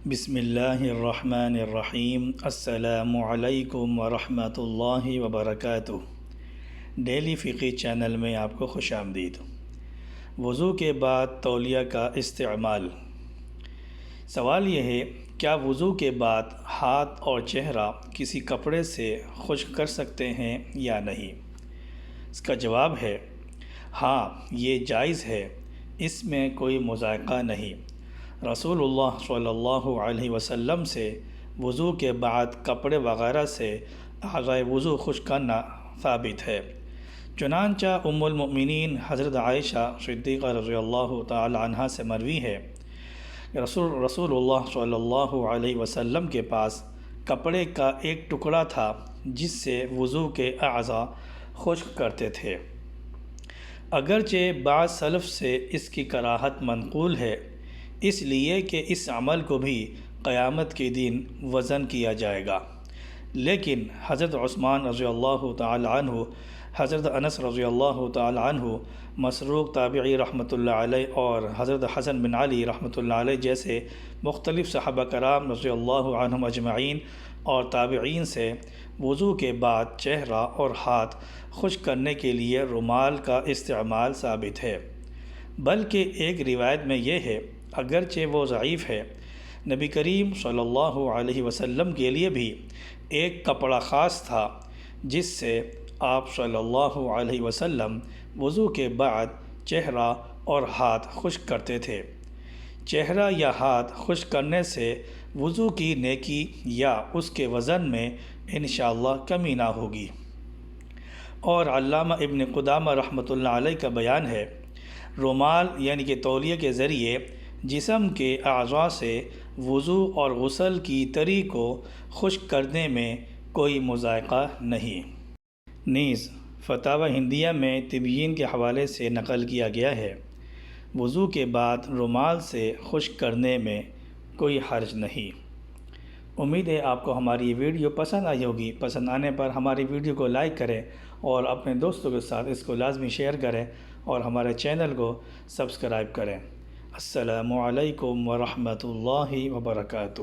بسم اللہ الرحمن الرحیم۔ السلام علیکم ورحمۃ اللہ وبرکاتہ۔ ڈیلی فقی چینل میں آپ کو خوش آمدید۔ وضو کے بعد تولیہ کا استعمال۔ سوال یہ ہے، کیا وضو کے بعد ہاتھ اور چہرہ کسی کپڑے سے خشک کر سکتے ہیں یا نہیں؟ اس کا جواب ہے ہاں، یہ جائز ہے، اس میں کوئی مضائقہ نہیں۔ رسول اللہ صلی اللہ علیہ وسلم سے وضو کے بعد کپڑے وغیرہ سے اعضائے وضو خشک کرنا ثابت ہے۔ چنانچہ ام المؤمنین حضرت عائشہ صدیقہ رضی اللہ تعالی عنہا سے مروی ہے، رسول اللہ صلی اللہ علیہ وسلم کے پاس کپڑے کا ایک ٹکڑا تھا جس سے وضو کے اعضاء خشک کرتے تھے۔ اگرچہ بعض سلف سے اس کی کراہت منقول ہے، اس لیے کہ اس عمل کو بھی قیامت کے دن وزن کیا جائے گا، لیکن حضرت عثمان رضی اللہ تعالی عنہ، حضرت انس رضی اللہ تعالی عنہ، مسروق تابعی رحمۃ اللہ علیہ اور حضرت حسن بن علی رحمۃ اللہ علیہ جیسے مختلف صحابہ کرام رضی اللہ عنہم اجمعین اور تابعین سے وضو کے بعد چہرہ اور ہاتھ خشک کرنے کے لیے رومال کا استعمال ثابت ہے۔ بلکہ ایک روایت میں یہ ہے، اگرچہ وہ ضعیف ہے، نبی کریم صلی اللہ علیہ وسلم کے لیے بھی ایک کپڑا خاص تھا جس سے آپ صلی اللہ علیہ وسلم وضو کے بعد چہرہ اور ہاتھ خشک کرتے تھے۔ چہرہ یا ہاتھ خشک کرنے سے وضو کی نیکی یا اس کے وزن میں انشاءاللہ کمی نہ ہوگی۔ اور علامہ ابن قدامہ رحمۃ اللہ علیہ کا بیان ہے، رومال یعنی کہ تولیہ کے ذریعے جسم کے اعضاء سے وضو اور غسل کی تری کو خشک کرنے میں کوئی مضائقہ نہیں۔ نیز فتاوی ہندیہ میں طبیین کے حوالے سے نقل کیا گیا ہے، وضو کے بعد رومال سے خشک کرنے میں کوئی حرج نہیں۔ امید ہے آپ کو ہماری یہ ویڈیو پسند آئی ہوگی۔ پسند آنے پر ہماری ویڈیو کو لائک کریں اور اپنے دوستوں کے ساتھ اس کو لازمی شیئر کریں اور ہمارے چینل کو سبسکرائب کریں۔ السلام علیکم ورحمۃ اللہ وبرکاتہ۔